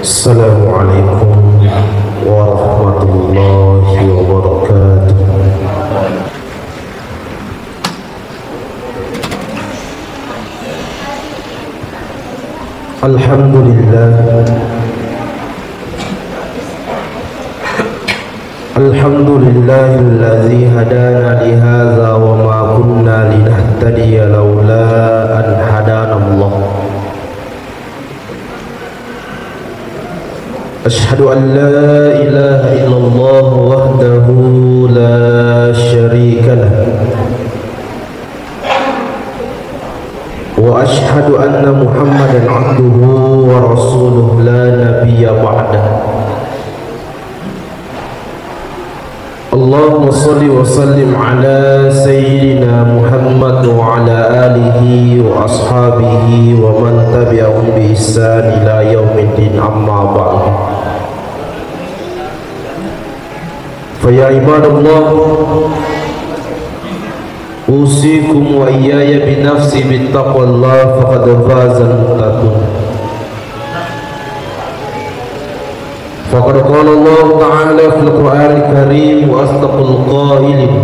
Assalamualaikum warahmatullahi wabarakatuh. Alhamdulillah, alhamdulillahilladzi hadana li hadza wa ma kunna linahtadiya laula an hadana Allah. Ashhadu an la ilaha illallah wahdahu la syarika lah, wa ashhadu anna Muhammadan abduhu wa rasuluh la nabiyya ba'dah. Allahumma salli wa sallim ala sayyidina Muhammad wa ala alihi wa ashabihi wa man tabi'ahum bi ihsan ila yaumiddin, amma ba'd. Fa ya ibadallah, usikum wa iyaya bi nafsi bittaqwallah faqad fazal muttaqun. Faqad qala Allah ta'ala fil Qur'anil Karim wa asdaqul qailin.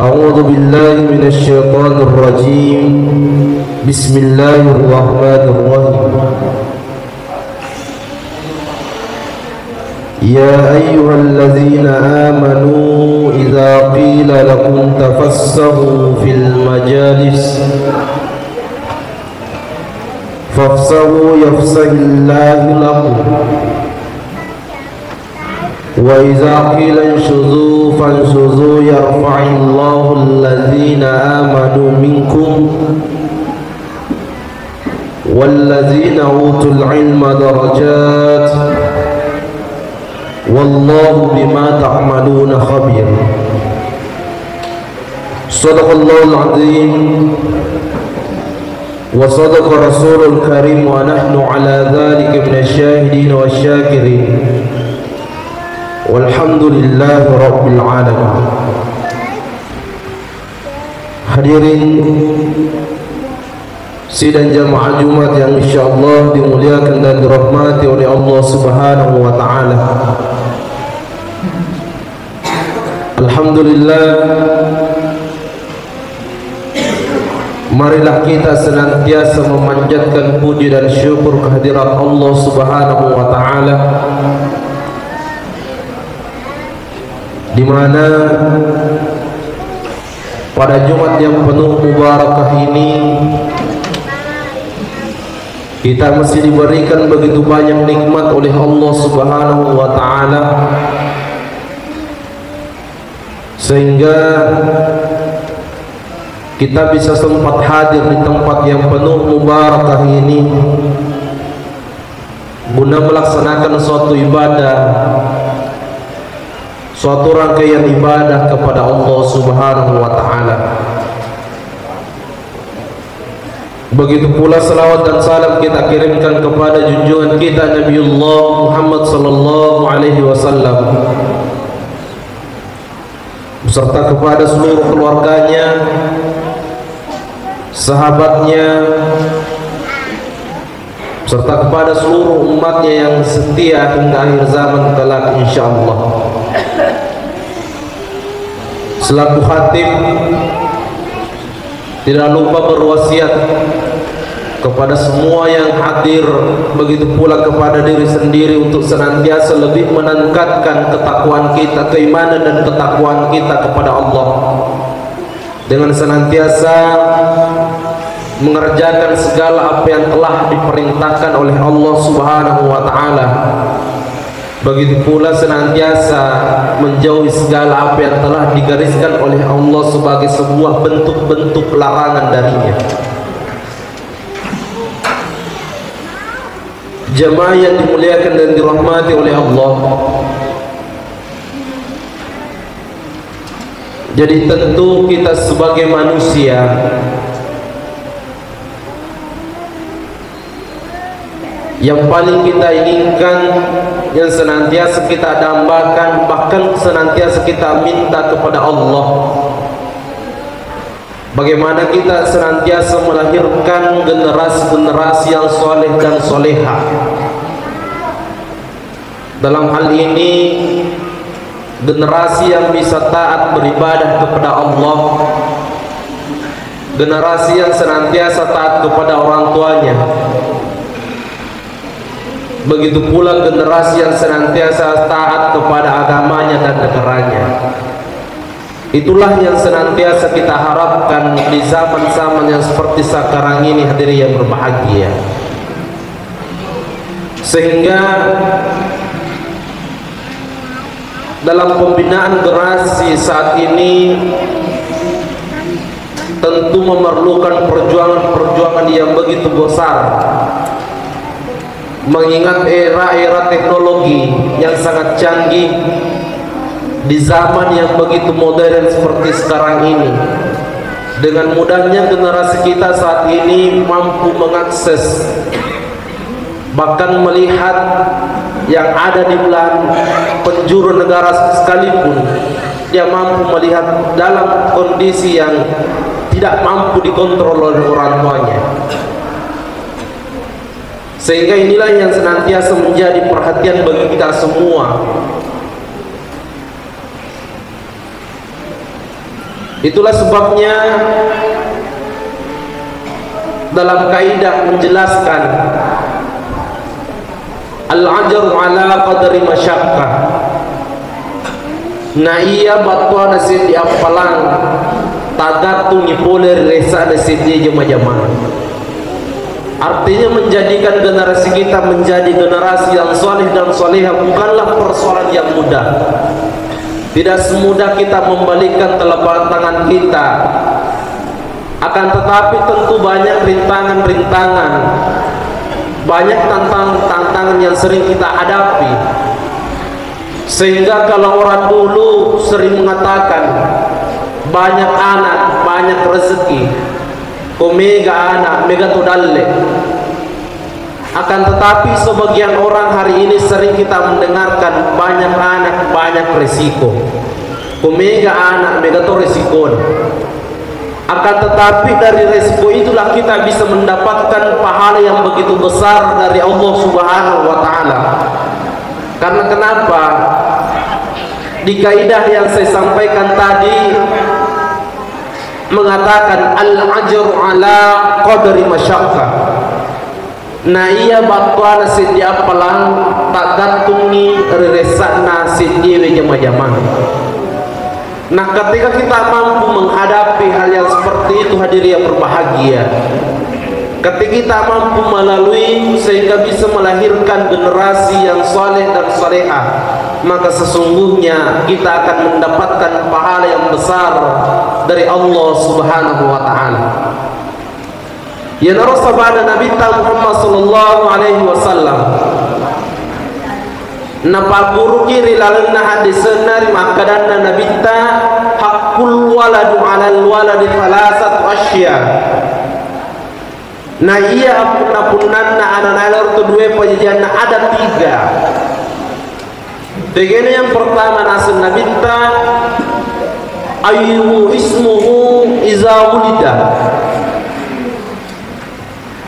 A'udzu billahi minasy syaithanir rajim. Bismillahirrahmanirrahim. Ya ayyuhalladzina amanu idza qila lakum tafassahu fil majalis fafsahu yafsahillahu lakum, wa idza qila inshuzu fanshuzu yarfa'illahu alladzina amanu minkum walladzina utul ilma darajat wallahu bima ta'maluna khabir. Shadaqallahul azim wa sadaqa rasulul karim wa nahnu ala dhalika minasyahidin wasyakirin walhamdulillahi rabbil alamin. Hadirin sidang jamaah Jumat yang insyaallah dimuliakan dan dirahmati oleh Allah Subhanahu wa taala. Alhamdulillah, marilah kita senantiasa memanjatkan puji dan syukur kehadirat Allah Subhanahu wa taala, di mana pada Jumat yang penuh mubarakah ini kita masih diberikan begitu banyak nikmat oleh Allah Subhanahu wa taala, sehingga kita bisa sempat hadir di tempat yang penuh mubarakah ini guna melaksanakan suatu ibadah, suatu rangkaian ibadah kepada Allah Subhanahu wa taala. Begitu pula salawat dan salam kita kirimkan kepada junjungan kita Nabiullah Muhammad sallallahu alaihi wasallam beserta kepada seluruh keluarganya, sahabatnya, serta kepada seluruh umatnya yang setia hingga akhir zaman kelak insyaallah. Selaku khatib, tidak lupa berwasiat kepada semua yang hadir, begitu pula kepada diri sendiri untuk senantiasa lebih meningkatkan ketakwaan kita, keimanan dan ketakwaan kita kepada Allah, dengan senantiasa mengerjakan segala apa yang telah diperintahkan oleh Allah Subhanahu wa taala. Begitu pula senantiasa menjauhi segala apa yang telah digariskan oleh Allah sebagai sebuah bentuk-bentuk larangan darinya. Jemaah yang dimuliakan dan dirahmati oleh Allah, jadi tentu kita sebagai manusia yang paling kita inginkan, yang senantiasa kita dambakan, bahkan senantiasa kita minta kepada Allah, bagaimana kita senantiasa melahirkan generasi-generasi yang soleh dan soleha. Dalam hal ini generasi yang bisa taat beribadah kepada Allah, generasi yang senantiasa taat kepada orang tuanya, begitu pula generasi yang senantiasa taat kepada agamanya dan negaranya. Itulah yang senantiasa kita harapkan di zaman-zaman yang seperti sekarang ini, hadirin yang berbahagia. Sehingga dalam pembinaan generasi saat ini tentu memerlukan perjuangan-perjuangan yang begitu besar, mengingat era-era teknologi yang sangat canggih di zaman yang begitu modern seperti sekarang ini. Dengan mudahnya generasi kita saat ini mampu mengakses, bahkan melihat yang ada di belahan penjuru negara sekalipun. Dia mampu melihat dalam kondisi yang tidak mampu dikontrol oleh orang tuanya. Sehingga inilah yang senantiasa menjadi perhatian bagi kita semua. Itulah sebabnya dalam kaidah menjelaskan al-ajru ala qadri masyaqqah. Na iya batwa nasi di apalang tagatu ni poler resa nasi di jema-jema. Artinya menjadikan generasi kita menjadi generasi yang soleh dan soleha bukanlah persoalan yang mudah. Tidak semudah kita membalikkan telapak tangan kita. Akan tetapi tentu banyak rintangan-rintangan, banyak tantangan yang sering kita hadapi. Sehingga kalau orang dulu sering mengatakan banyak anak, banyak rezeki, komega anak, mega tudalle. Akan tetapi sebagian orang hari ini sering kita mendengarkan banyak anak, banyak resiko. Komega anak, mega to resiko. Akan tetapi dari resiko itulah kita bisa mendapatkan pahala yang begitu besar dari Allah Subhanahu wa taala. Karena kenapa? Di kaidah yang saya sampaikan tadi mengatakan al-ajru ala qadri masyaqqah. Nah iya batwa nasi dia palang tak gantungi reresak nasi dia jama-jama. Nah ketika kita mampu menghadapi hal yang seperti itu, hadirin yang berbahagia, ketika kita mampu melalui sehingga bisa melahirkan generasi yang saleh dan salehah, maka sesungguhnya kita akan mendapatkan pahala yang besar dari Allah Subhanahu wa taala. Ya narasa pada Nabi Muhammad sallallahu alaihi wasallam napa guru kiri lalena hadis senari makadan Nabi ta hakul waladu alal waladi thalathat asya. Nah iya apun-apunan anak-anak itu dua penjajian ada tiga. Begini yang pertama nasun Nabi ta ayu ismuhu iza wulida.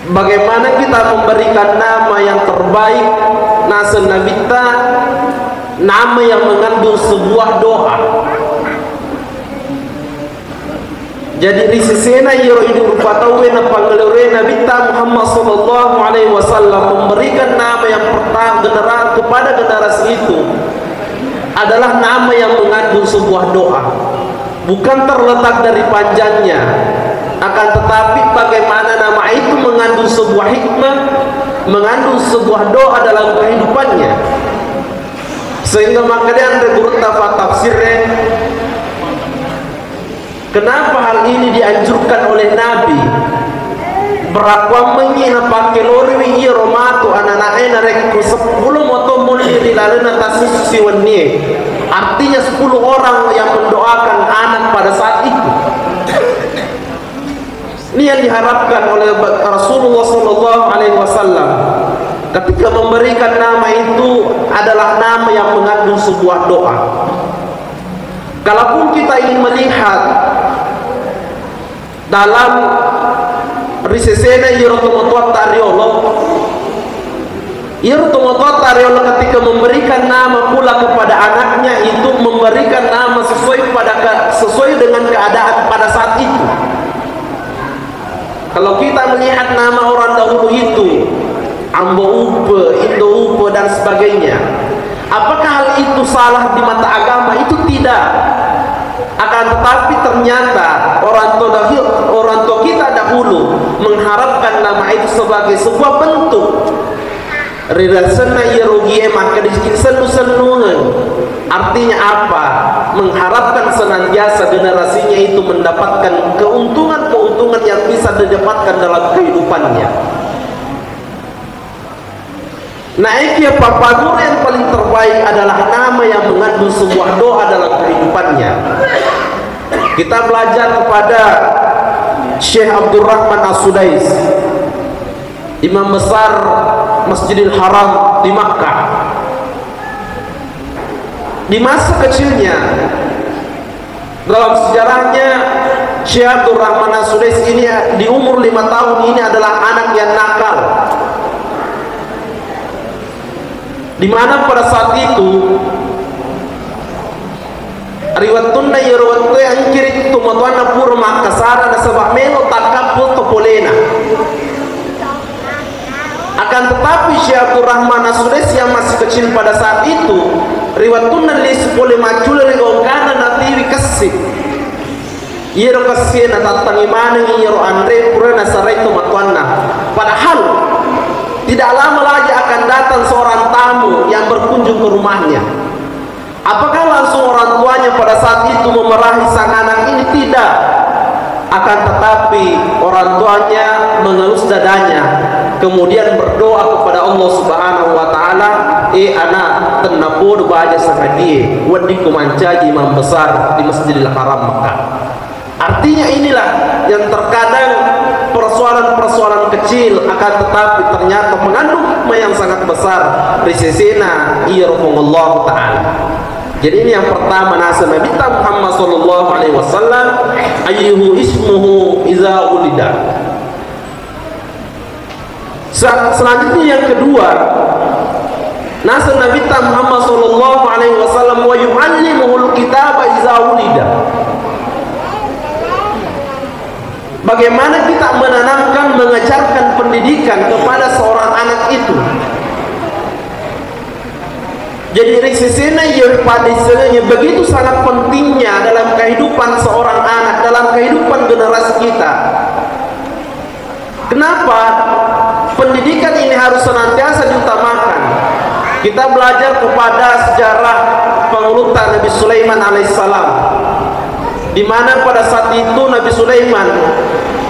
Bagaimana kita memberikan nama yang terbaik nasun Nabi ta, nama yang mengandung sebuah doa. Jadi risisena yero ini rupatawe na pangalure Nabi ta Muhammad sallallahu alaihi wasallam memberikan nama yang pertama kepada generasi itu adalah nama yang mengandung sebuah doa. Bukan terletak dari panjangnya, akan tetapi bagaimana nama itu mengandung sebuah hikmah, mengandung sebuah doa dalam kehidupannya. Sehingga makanya ada guru tafsirnya, kenapa hal ini dianjurkan oleh Nabi? Berakwa mengina pakai lori wingi romatu anak-anaknya rek 10 moto muli di lalena tasus siwennie. Artinya 10 orang yang mendoakan anak pada saat itu. Ini yang diharapkan oleh Rasulullah sallallahu alaihi wasallam ketika memberikan nama itu adalah nama yang mengandung sebuah doa. Kalaupun kita ingin melihat dalam risesena Yerotomotua Tariolo. Yerotomotua Tariolo ketika memberikan nama pula kepada anaknya itu memberikan nama sesuai dengan keadaan pada saat itu. Kalau kita melihat nama orang dahulu itu Ambo Upe, Indo Upe dan sebagainya, apakah hal itu salah di mata agama? Itu tidak. Akan tetapi ternyata orang tua kita dahulu mengharapkan nama itu sebagai sebuah bentuk rirasana yerogie maka disenu-senuhan. Artinya apa? Mengharapkan senantiasa generasinya itu mendapatkan keuntungan yang bisa didapatkan dalam kehidupannya. Naiknya papadur yang paling terbaik adalah nama yang mengandung sebuah doa dalam kehidupannya. Kita belajar kepada Syekh Abdurrahman As-Sudais, imam besar Masjidil Haram di Makkah. Di masa kecilnya, dalam sejarahnya, Syekh Abdurrahman As-Sudais ini di umur 5 tahun ini adalah anak yang nakal, di mana pada saat itu riwatuna yerwatwe angkiri tumatuana pur makasara na sabak melo takapul topolena. Akan tetapi Syekh Abdurrahman As-Sudais yang masih kecil pada saat itu riwatuna li sepole macul rigongkana natiwi kasih yero kasih na tatangi maneng yero andre pura na sarai tumatuana. Padahal tidak lama lagi akan datang seorang tamu yang berkunjung ke rumahnya. Apakah langsung orang tuanya pada saat itu memarahi sang anak ini? Tidak. Akan tetapi orang tuanya mengelus dadanya, kemudian berdoa kepada Allah Subhanahu wa taala, anak tenapur baja sakadie, wadi kumancaji imam besar di Masjidil Haram Makkah. Artinya inilah yang terkadang persoalan-persoalan kecil akan tetapi ternyata mengandung hikmah yang sangat besar. Risesena iyarhumullah ta'ala. Jadi ini yang pertama nasa Nabi Muhammad sallallahu alaihi wasallam, ayyuhu ismuhu iza ulida. Selanjutnya yang kedua, nasa Nabi Muhammad sallallahu alaihi wasallam wa yu'allimuhul kitaba iza ulida. Bagaimana kita menanamkan, mengajarkan pendidikan kepada seorang anak itu. Jadi risisena yerpadisenya begitu sangat pentingnya dalam kehidupan seorang anak, dalam kehidupan generasi kita. Kenapa? Pendidikan ini harus senantiasa diutamakan. Kita belajar kepada sejarah pengurutan Nabi Sulaiman alaihissalam, di mana pada saat itu Nabi Sulaiman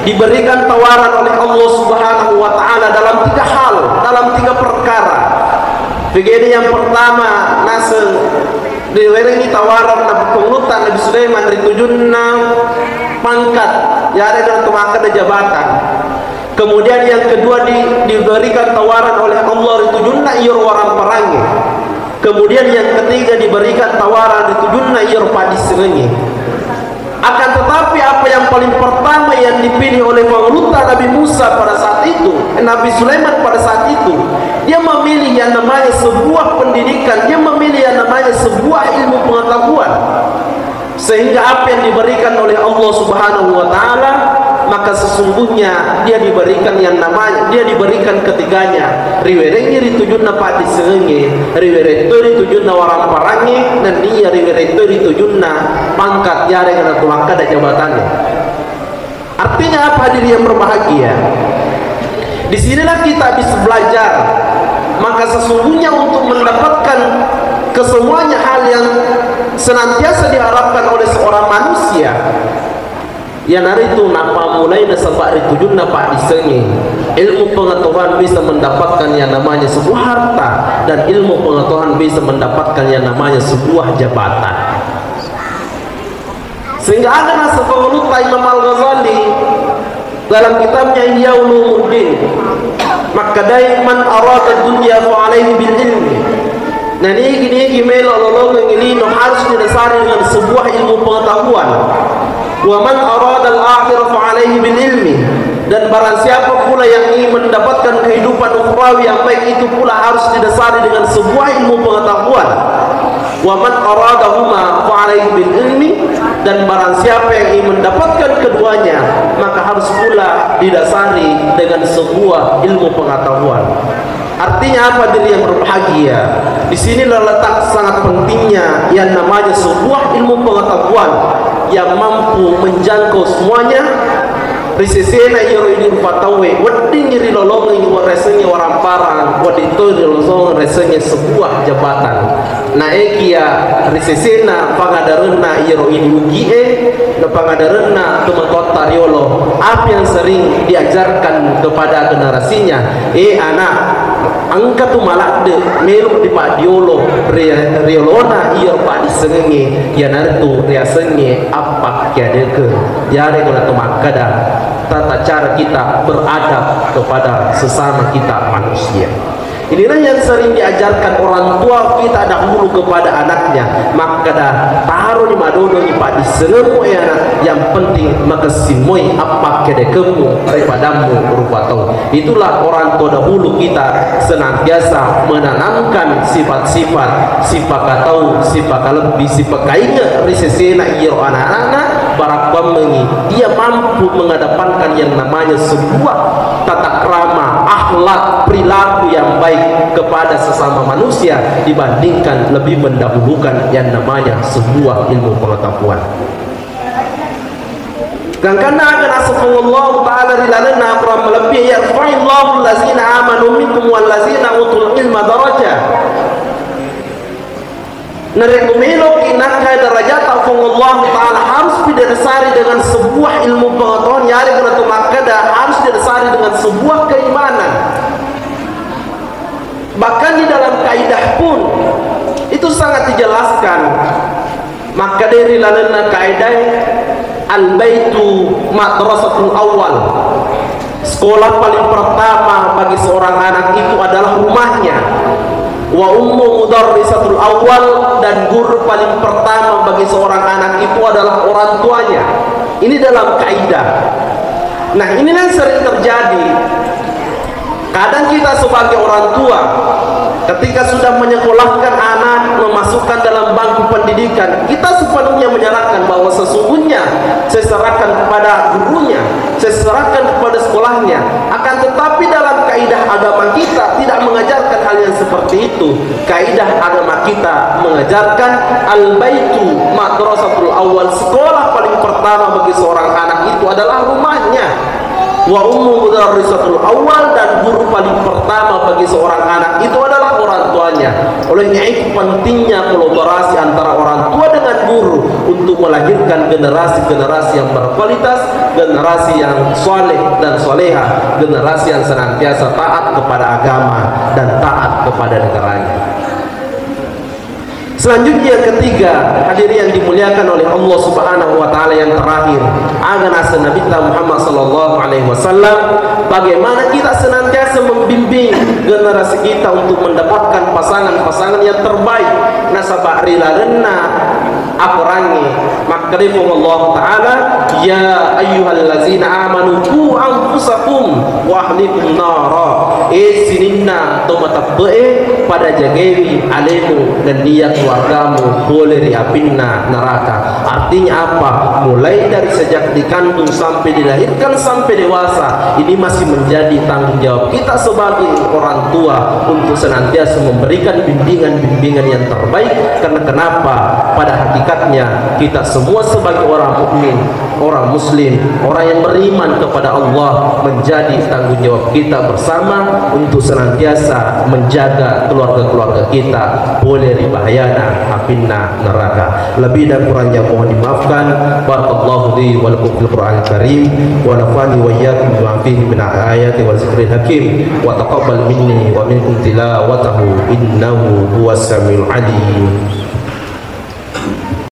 diberikan tawaran oleh Allah Subhanahu wa taala dalam 3 hal, dalam 3 perkara. Begini yang pertama, nasel diwerengi tawaran pengurutan Nabi Sulaiman ditujunna pangkat, ya ada dalam tumakan jabatan. Kemudian yang kedua diberikan tawaran oleh Allah ditujunna iyor warang perangi. Kemudian yang ketiga diberikan tawaran ditujunna iyor padisengi. Akan tetapi apa yang paling pertama yang dipilih oleh pengurutan Nabi Musa pada saat itu, Nabi Sulaiman pada saat itu, dia memilih yang namanya sebuah pendidikan, dia memilih yang namanya sebuah ilmu pengetahuan. Sehingga apa yang diberikan oleh Allah Subhanahu wa taala, maka sesungguhnya dia diberikan yang namanya, dia diberikan ketiganya. Riwerengi ditujunna padi serenge, riwereto ditujunna warang parangi, dan dia riwereto ditujunna pangkat jare kana tuangka dan jabatannya. Artinya apa, hadirin yang berbahagia? Disinilah kita bisa belajar. Maka sesungguhnya untuk mendapatkan kesemuanya hal yang senantiasa diharapkan oleh seorang manusia, yang hari itu napa mulai nasabak ditujun napa disengi, ilmu pengetahuan bisa mendapatkan yang namanya sebuah harta, dan ilmu pengetahuan bisa mendapatkan yang namanya sebuah jabatan. Sehingga ada nasa pengeluta Imam Al-Ghazali dalam kitabnya Ihya Ulumuddin, maka daiman arada dunya fa alaihi bil ilmi. Nah ini gimelo lolong ini harus didasari dengan sebuah ilmu pengetahuan. Wa man arada al-akhirah fa alaihi bil ilmi, dan barang siapa pula yang ingin mendapatkan kehidupan ukhrawi yang baik itu pula harus didasari dengan sebuah ilmu pengetahuan. Wa man aradahuma fa alaihi bil ilmi, dan barang siapa yang ingin mendapatkan keduanya maka harus pula didasari dengan sebuah ilmu pengetahuan. Artinya apa diri yang berbahagia? Di sinilah letak sangat pentingnya yang namanya sebuah ilmu pengetahuan yang mampu menjangkau semuanya. Risesena yoro ini rupatawe wading iri lolong ini waresenya waramparang wadito lolong resenya sebuah jabatan. Na ekia risesena pangadarena yoro ini ugie na pangadarena teman tariolo apa yang sering diajarkan kepada generasinya. Anak angkat tu malak de melu di pak diolo riolona iyo pak disengenge ya nartu riasenge apa kia deke jare kena tumakada tata cara kita beradab kepada sesama kita manusia. Inilah yang sering diajarkan orang tua kita dahulu kepada anaknya. Maka dah taruh di madono ni pak disenemu ya anak. Yang penting maka simoi apa kedekemu daripadamu berupa tahu. Itulah orang tua dahulu kita senantiasa menanamkan sifat-sifat sifat tahu, sifat lebih, sifat kainga risesena iro anak-anak barak pamengi. Dia mampu mengedepankan yang namanya sebuah tata krama, akhlak, perilaku yang baik kepada sesama manusia dibandingkan lebih mendahulukan yang namanya sebuah ilmu pengetahuan. Karena akan asfallahu ta'ala rilalana akram lebih yarfa'illahu allazina amanu minkum wallazina utul ilma darajah. Narekumelo kinaka darajat Allah Ta'ala harus didasari dengan sebuah ilmu pengetahuan yari kena tumakada harus didasari dengan sebuah keimanan. Bahkan di dalam kaidah pun itu sangat dijelaskan. Maka dari lalana kaidah al-baitu madrasatul awal, sekolah paling pertama bagi seorang anak itu adalah rumahnya. Wa ummu mudarrisatul awal, dan guru paling pertama bagi seorang anak itu adalah orang tuanya. Ini dalam kaidah. Nah, inilah yang sering terjadi. Kadang kita sebagai orang tua ketika sudah menyekolahkan anak, memasukkan dalam bangku pendidikan, kita sepenuhnya menyerahkan bahwa sesungguhnya saya serahkan kepada gurunya, saya serahkan kepada sekolahnya. Akan tetapi dalam kaidah agama kita tidak mengajarkan hal yang seperti itu. Kaidah agama kita mengajarkan al-baitu madrasatul awal, sekolah paling pertama bagi seorang anak itu adalah rumahnya. Wa ummu mudarrisatul awal, dan guru paling pertama bagi seorang anak itu adalah orang tuanya. Olehnya itu pentingnya kolaborasi antara orang tua dengan guru untuk melahirkan generasi-generasi yang berkualitas, generasi yang soleh dan soleha, generasi yang senantiasa taat kepada agama dan taat kepada negaranya. Selanjutnya ketiga, hadirin yang dimuliakan oleh Allah Subhanahu wa taala, yang terakhir, aganasa Nabi Muhammad sallallahu alaihi wasallam, bagaimana kita senantiasa membimbing generasi kita untuk mendapatkan pasangan-pasangan yang terbaik. Nasabah rilarena akurangi maka Allah taala, ya ayyuhallazina amanu qu anfusakum wa ahlikum nara. Sininna tomatabbe pada jagewi alemu dan dia keluargamu boleh diapinna neraka. Artinya apa? Mulai dari sejak dikandung sampai dilahirkan sampai dewasa, ini masih menjadi tanggung jawab kita sebagai orang tua untuk senantiasa memberikan bimbingan-bimbingan yang terbaik. Karena kenapa? Pada hakikatnya kita semua sebagai orang mukmin, orang muslim, orang yang beriman kepada Allah, menjadi tanggung jawab kita bersama untuk senantiasa menjaga keluarga-keluarga kita boleh dibahayana apinna neraka. Lebih dan kurangnya mohon dimaafkan. Barakallahu li wa lakum fil Qur'anil Karim wa nafani wa iyyakum bima fihi min ayati wa zikril hakim wa taqabbal minni wa minkum tilawatahu innahu huwas samiul alim.